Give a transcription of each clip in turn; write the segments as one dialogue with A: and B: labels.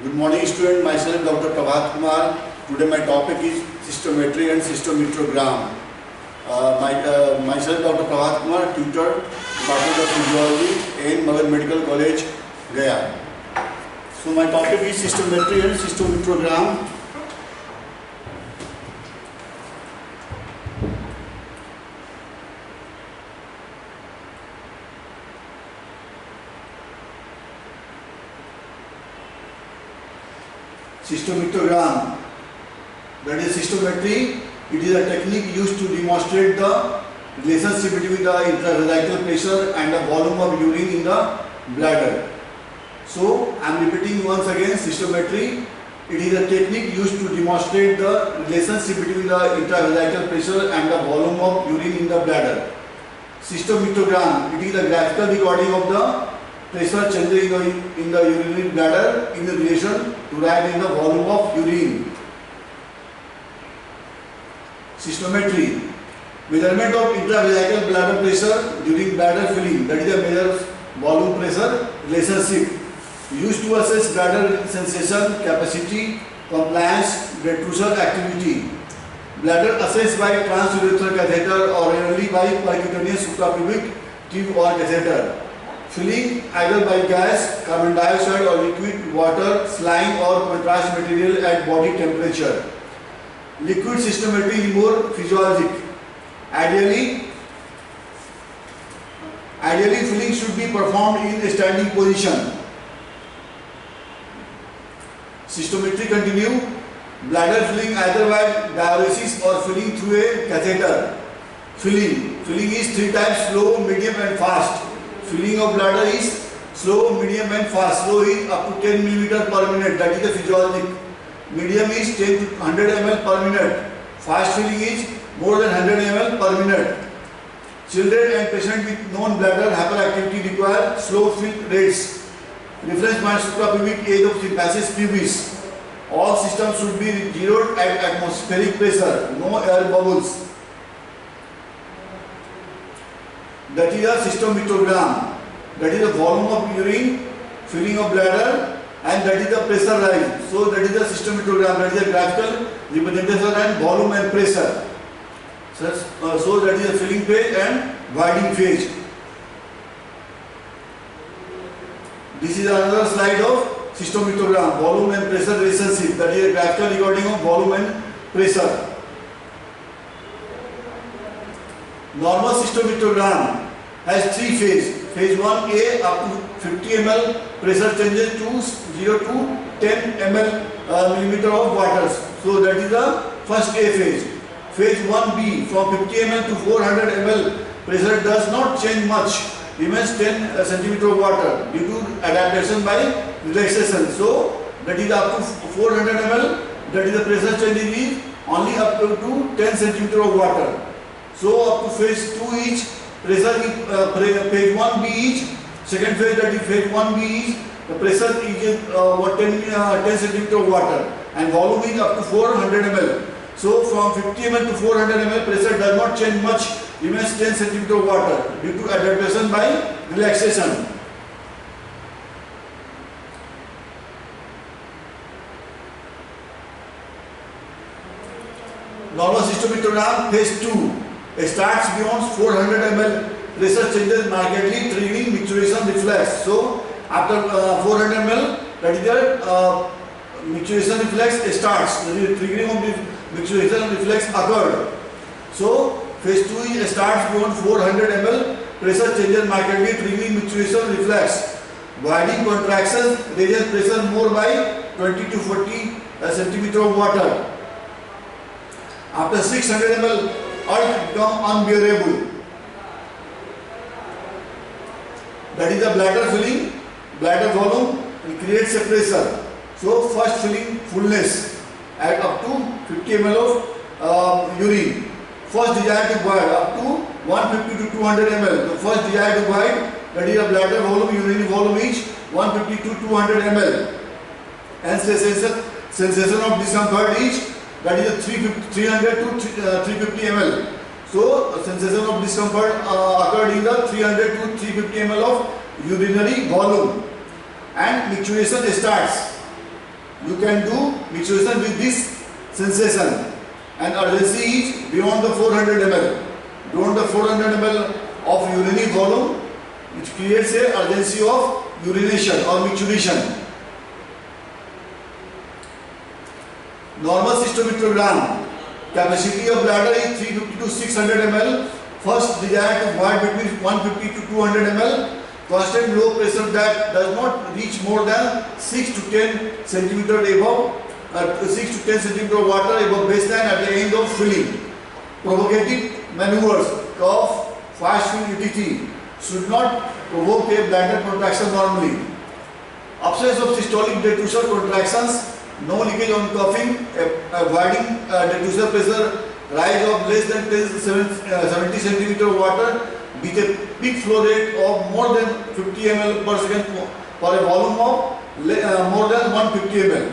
A: Good morning student, myself Dr. Prabhat Kumar. Today my topic is cystometry and cystometrogram. Myself Dr. Prabhat Kumar, tutor, Department of Physiology in Magad Medical College, Gaya. So my topic is cystometry and cystometrogram. Cystometrogram, that is cystometry. It is a technique used to demonstrate the relationship between the intravesical pressure and the volume of urine in the bladder. So I am repeating once again, cystometry. It is a technique used to demonstrate the relationship between the intravesical pressure and the volume of urine in the bladder. Cystometrogram, it is a graphical recording of the pressure changes in the urinary bladder in relation to rise in the volume of urine. Cystometry, measurement of intravesical bladder pressure during bladder filling, that is a measure volume pressure relationship, used to assess bladder sensation, capacity, compliance, blood pressure activity. Bladder assessed by transurethral catheter or rarely by percutaneous suprapubic tube or catheter. Filling either by gas, carbon dioxide or liquid, water, saline or contrast material at body temperature. Liquid cystometry is more physiologic. Ideally filling should be performed in a standing position. Cystometry continue. Bladder filling either by diuresis or filling through a catheter. Filling is 3 types: slow, medium and fast. Filling of bladder is slow, medium and fast. Slow is up to 10 mm per minute, that is the physiologic. Medium is 10 to 100 ml per minute. Fast filling is more than 100 ml per minute. Children and patients with known bladder hyperactivity require slow fill rates. Reference point suprapubic age of symphysis pubis. All systems should be zeroed at atmospheric pressure, no air bubbles. That is a cystometrogram. That is the volume of urine, filling of bladder, and that is the pressure rise. So that is the cystometrogram. That is a graphical representation and volume and pressure. So that is the filling phase and voiding phase. This is another slide of cystometrogram, volume and pressure relationship. That is a graphical recording of volume and pressure. Normal cystometrogram has 3 phases. Phase 1A up to 50 ml pressure changes to 0 to 10 millimeter of water. So that is the first A phase. Phase 1B from 50 ml to 400 ml pressure does not change much, remains 10 centimeter of water due to adaptation by relaxation. So that is up to 400 ml, that is the pressure change is only up to 10 centimeter of water. So up to phase 2 each, pressure is phase 1B each, second phase, that is phase 1B each, the pressure is 10 centimeter of water and volume is up to 400 ml. So from 50 ml to 400 ml pressure does not change much, remains 10 centimeter of water due to adaptation by relaxation. Normal cystometrogram phase 2 starts beyond 400 ml, pressure changes markedly, triggering micturition reflex. So after 400 ml, that is the micturition reflex starts. The triggering of the micturition reflex occurred. So phase 2 starts beyond 400 ml, pressure changes markedly, triggering micturition reflex. Voiding contractions raises pressure more by 20 to 40 centimeter of water. After 600 ml, earth becomes unbearable. That is the bladder filling, bladder volume, it creates a pressure. So first filling fullness at up to 50 ml of urine. First desired to void up to 150 to 200 ml. The first desired to void, that is the bladder volume, urinary volume each 150 to 200 ml. And sensation of discomfort each, that is 300 to 350 ml. So sensation of discomfort occurred in the 300 to 350 ml of urinary volume, and micturition starts. you can do micturition with this sensation, and urgency is beyond the 400 ml. Beyond the 400 ml of urinary volume, which creates a urgency of urination or micturition. Normal cystometrogram. Capacity of bladder is 350 to 600 ml. First desired to void between 150 to 200 ml. Constant low pressure that does not reach more than 6 to 10 centimeter above 6 to 10 centimeter of water above baseline at the end of filling. Provocative maneuvers, cough, fast fill etc. should not provoke a bladder contraction normally. Absence of systolic detrusor contractions, no leakage on coughing, avoiding detrusor pressure, rise of less than 70 centimeter of water with a peak flow rate of more than 50 ml per second for a volume of more than 150 ml.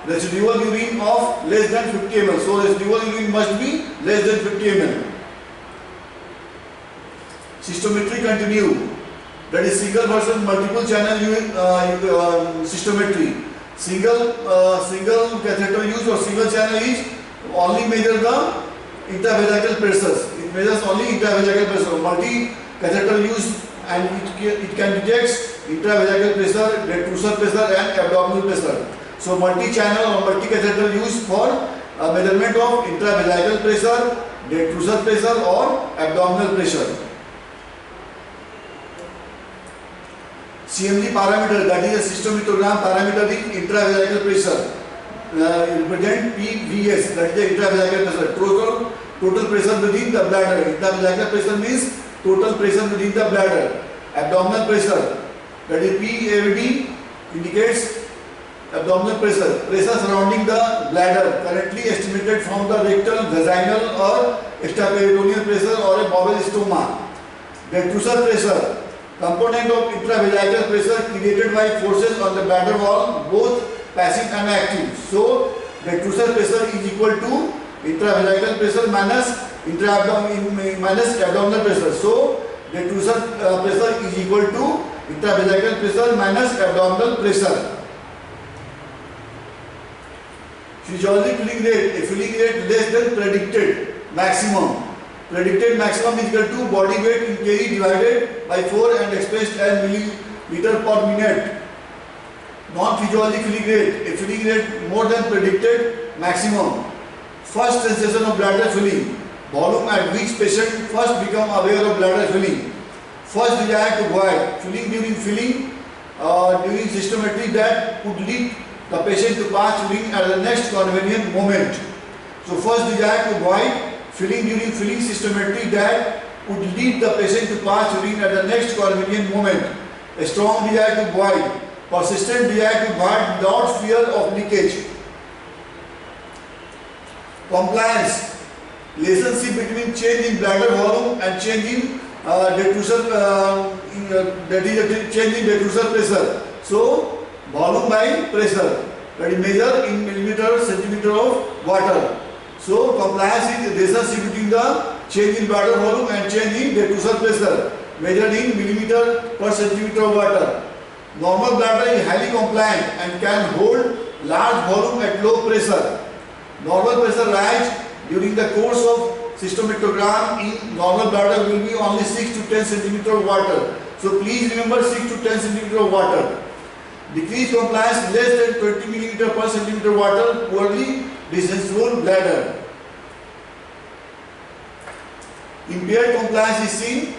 A: Residual urine of less than 50 ml. So residual urine must be less than 50 ml. Cystometry continue. That is single versus multiple channel cystometry. Single catheter use or single channel is only measure the intravaginal pressures. It measures only intravaginal pressure. Multi catheter use and it can detect intravaginal pressure, detrusor pressure and abdominal pressure. So multi-channel or multi-catheter use for measurement of intravaginal pressure, detrusor pressure or abdominal pressure. CMG parameter, that is a cystometrogram parameter in intravaginal pressure. Represent PVS, that is the intravaginal pressure. Total pressure within the bladder. Intravaginal pressure means total pressure within the bladder. Abdominal pressure, that is PAVD, indicates abdominal pressure. Pressure surrounding the bladder, currently estimated from the rectal, vaginal or extraperitoneal pressure or a bowel stoma. Detrusor pressure, component of intravaginal pressure created by forces on the bladder wall, both passive and active. So detrusor pressure is equal to intravaginal pressure minus abdominal pressure. So detrusor pressure is equal to intravaginal pressure minus abdominal pressure. Physiologic filling rate, a filling rate less than predicted maximum. Predicted maximum is equal to body weight in kg divided by 4 and expressed as milliliter per minute. Non-physiologic filling rate, a filling rate more than predicted maximum. First sensation of bladder filling, volume at which patient first become aware of bladder filling. First desire to void, filling during systometry that would lead the patient to pass urine at the next convenient moment. So first desire to void, filling during filling systometry that would lead the patient to pass urine at the next convenient moment. A strong desire to void, persistent desire to void without fear of leakage. Compliance, relationship between change in bladder volume and change in detrusor, that is change in detrusor pressure. So volume by pressure, that is measure in millimeter centimeter of water. So compliance is the relationship between the change in bladder volume and change in detrusor pressure measured in millimeter per centimeter of water. Normal bladder is highly compliant and can hold large volume at low pressure. Normal pressure rise during the course of cystometrogram in normal bladder will be only 6 to 10 centimeter of water. So please remember 6 to 10 centimeter of water. Decreased compliance less than 20 millimeter per centimeter water, poorly desensible bladder. Impaired compliance is seen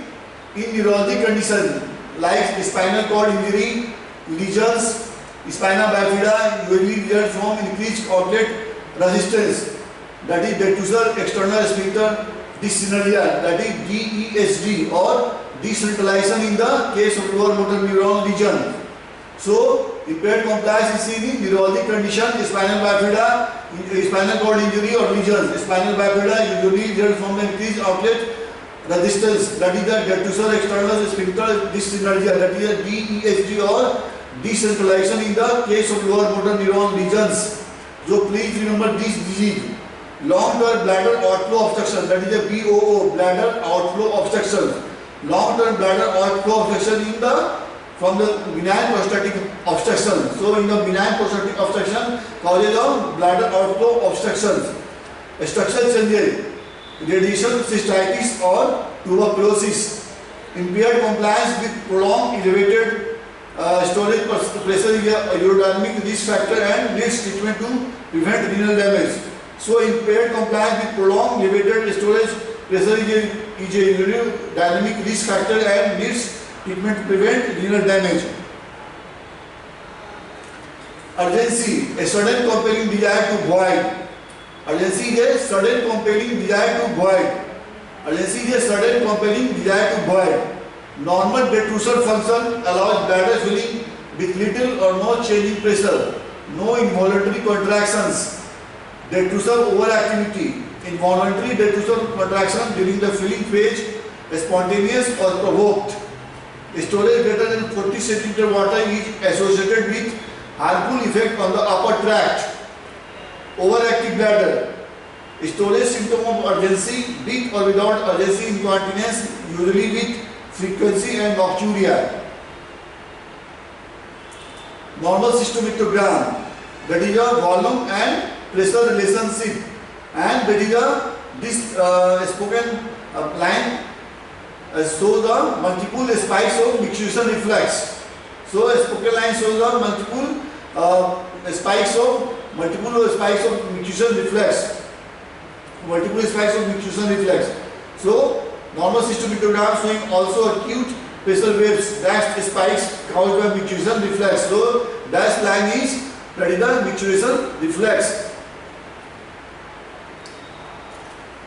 A: in neurologic conditions like spinal cord injury, lesions, spina bifida, usually result from increased outlet resistance, that is detrusor external sphincter dyssynergia, that is DESD, or decentralization in the case of lower motor neuron lesion. So impaired compliance is seen in neurologic condition, spinal bifida, spinal cord injury or lesions. Spinal bifida usually results from the increased outlet resistance, that is the detrusor external sphincter dyssynergia, that is the DESD, or decentralization in the case of lower motor neuron lesions. So please remember this disease. Long-term bladder outflow obstruction, that is the BOO, bladder outflow obstruction. Long-term bladder outflow obstruction in the from the benign prostatic obstruction. So in the benign prostatic obstruction causes of bladder outflow obstructions, structural changes, radiation, cystitis or tuberculosis, impaired compliance with prolonged elevated storage pressure is a urodynamic risk factor and needs treatment to prevent renal damage. So impaired compliance with prolonged elevated storage pressure is a urodynamic risk factor and needs treatment to prevent renal damage. Urgency, a sudden compelling desire to void. Urgency is a sudden compelling desire to void. Urgency is a sudden compelling desire to void. Normal detrusor function allows bladder filling with little or no change in pressure. No involuntary contractions. Detrusor overactivity. Involuntary detrusor contraction during the filling phase, spontaneous or provoked. Storage greater than 40 cm water is associated with harmful effect on the upper tract. Overactive bladder. Storage symptom of urgency, with or without urgency incontinence, usually with frequency and nocturia. Normal cystometrogram, that is a volume and pressure relationship, and that is a this spoken line shows the multiple spikes of micturition reflex. So a spoken line shows the multiple spikes of micturition reflex. Multiple spikes of micturition reflex. So normal cystometrogram showing also acute pressure waves, dashed spikes caused by micturition reflex. So dashed line is that is the micturition reflex.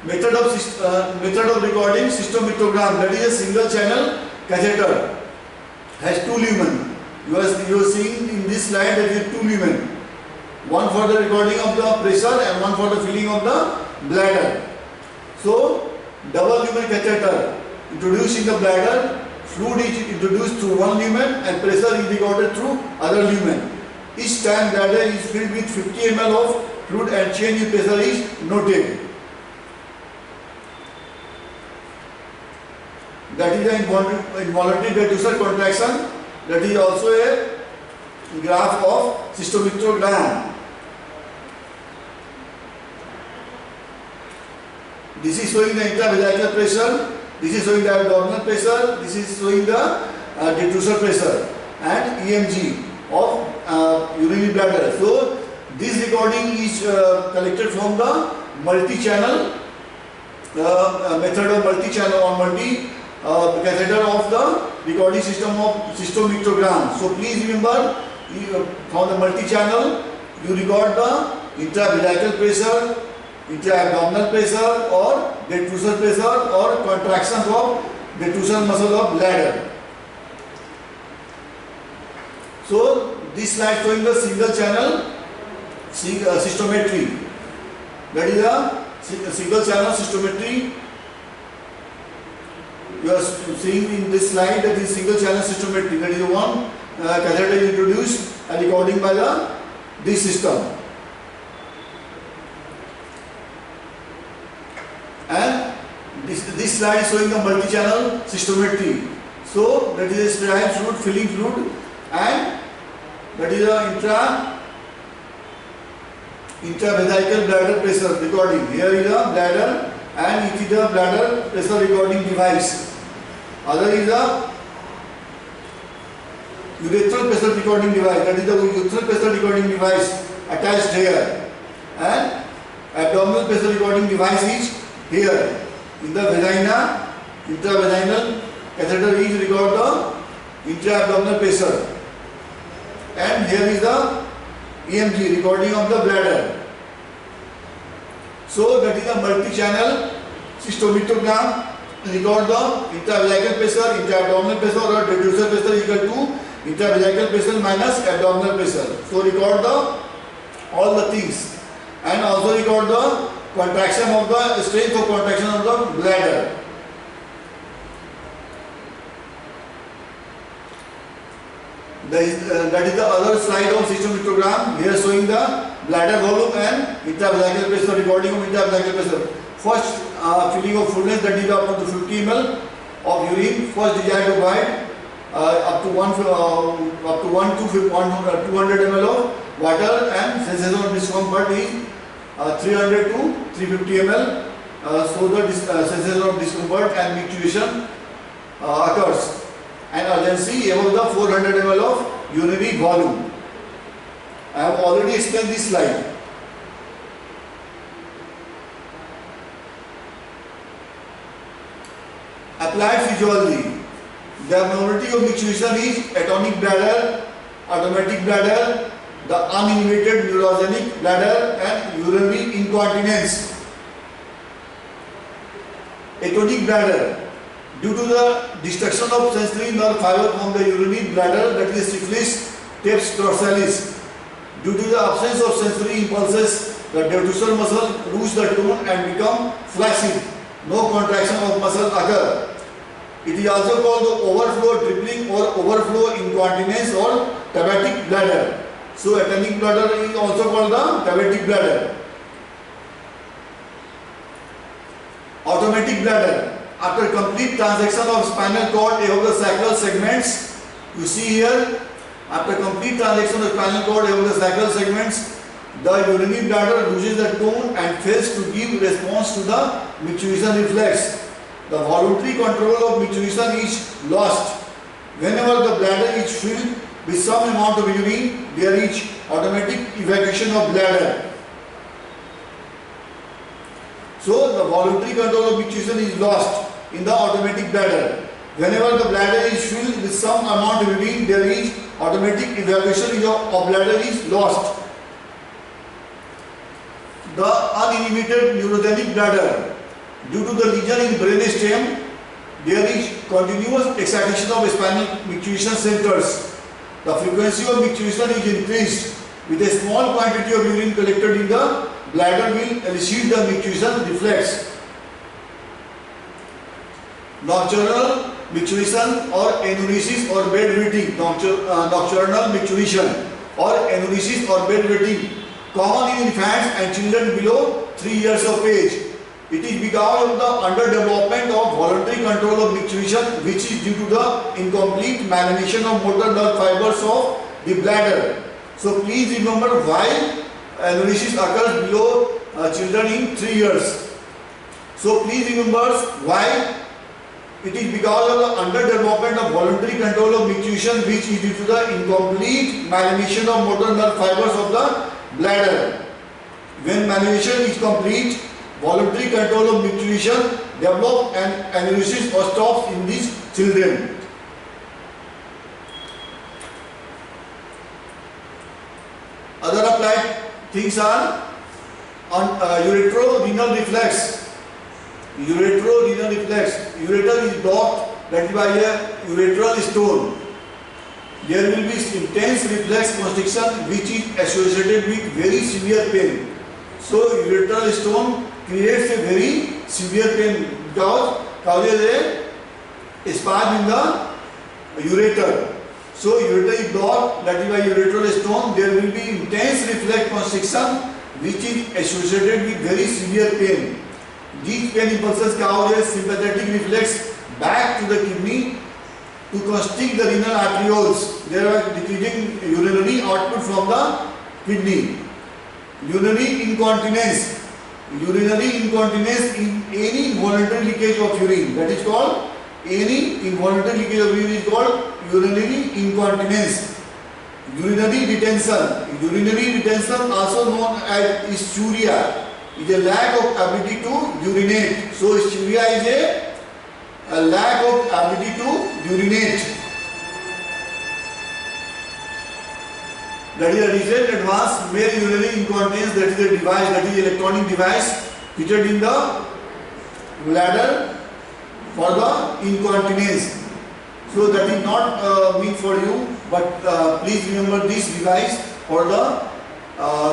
A: Method of recording cystometrogram, that is a single channel catheter, has two lumen. You are seeing in this slide that is two lumen, one for the recording of the pressure and one for the filling of the bladder. So double lumen catheter introduced in the bladder, fluid is introduced through one lumen and pressure is recorded through other lumen. Each time bladder is filled with 50 ml of fluid and change in pressure is noted. That is the involuntary detrusor contraction. That is also a graph of cystometrogram. This is showing the intravesical pressure, this is showing the abdominal pressure, this is showing the detrusor pressure and EMG of urinary bladder. So this recording is collected from the multi-channel method of multi-channel or multi-catheter of the recording system of cystometrogram. So please remember, from the multi-channel you record the intravesical pressure, intra-abdominal pressure or detrusor pressure or contractions of detrusor muscle of bladder. So this slide showing the single channel cystometry. That is a single channel cystometry. You are seeing in this slide that is single channel cystometry. That is one catheter is introduced and recording by this system. And this slide is showing the multi-channel cystometry. So that is a sterile fluid, filling fluid, and that is a intravesical bladder pressure recording. Here is a bladder and it is a bladder pressure recording device. Other is a urethral pressure recording device. That is the urethral pressure recording device attached here, and abdominal pressure recording device is here. In the vagina, intravaginal catheter is record the intra-abdominal pressure, and here is the EMG recording of the bladder. So that is a multi-channel cystometrogram. Record the intravesical pressure, intra-abdominal pressure or detrusor pressure equal to intravesical pressure minus abdominal pressure. So record all the things, and also record the contraction of the strength of contraction of the bladder. That is the other slide of cystometrogram. Here showing the bladder volume and intravesical pressure, recording of intravesical pressure. First filling of fullness, that is up to 50 ml of urine. First desired to void, up to 1 to 200 ml of water, and sensation of discomfort is 300 to 350 ml. So the sensation of discomfort and micturition occurs, and urgency above the 400 ml of urinary volume. I have already explained this slide. Applied physiology. The abnormality of micturition is atonic bladder, automatic bladder, the uninhibited neurogenic bladder, and urinary incontinence. Atonic bladder. Due to the destruction of sensory nerve fiber from the urinary bladder, that is syphilis stapes dorsalis. Due to the absence of sensory impulses, the detrusor muscle lose the tone and become flaccid. No contraction of muscle occur. It is also called the overflow dribbling or overflow incontinence or tabatic bladder. So atonic bladder is also called the tabatic bladder. Automatic bladder. After complete transaction of spinal cord above the sacral segments, you see here, after complete transaction of spinal cord above the sacral segments, the urinary bladder loses the tone and fails to give response to the micturition reflex. The voluntary control of micturition is lost. Whenever the bladder is filled with some amount of urine, there is automatic evacuation of bladder. So the voluntary control of micturition is lost in the automatic bladder. Whenever the bladder is filled with some amount of urine, there is automatic evacuation of bladder is lost. The uninhibited neurogenic bladder. Due to the lesion in brainstem, there is continuous excitation of spinal micturition centers. The frequency of micturition is increased. With a small quantity of urine collected in the bladder will elicit the micturition reflex. Nocturnal micturition or enuresis or bedwetting. Nocturnal micturition or enuresis or bedwetting, common in infants and children below 3 years of age. It is because of the underdevelopment of voluntary control of micturition, which is due to the incomplete myelination of motor nerve fibers of the bladder. So please remember why enuresis occurs below children in 3 years. So please remember why it is because of the underdevelopment of voluntary control of micturition, which is due to the incomplete myelination of motor nerve fibers of the bladder. When myelination is complete, voluntary control of micturition develops and enuresis or stops in these children. Other applied things are on ureterorenal reflex. Ureterorenal reflex. Ureter is blocked, that is by a ureteral stone. There will be intense reflex constriction which is associated with very severe pain. So ureteral stone creates a very severe pain because causes a spasm in the ureter. So ureter is blocked, that is by ureteral stone. There will be intense reflex constriction which is associated with very severe pain. These pain impulses cause a sympathetic reflex back to the kidney to constrict the renal arterioles. They are decreasing urinary output from the kidney. Urinary incontinence. Urinary incontinence in any involuntary leakage of urine, that is called any involuntary leakage of urine is called urinary incontinence. Urinary retention. Urinary retention, also known as ischemia, is a lack of ability to urinate. So ischemia is a lack of ability to urinate. That is a recent advanced male urinary incontinence, that is a device, that is electronic device fitted in the bladder for the incontinence. So that is not meant for you, but please remember this device for the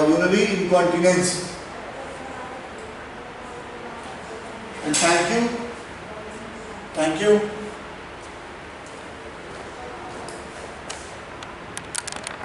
A: urinary incontinence. And thank you.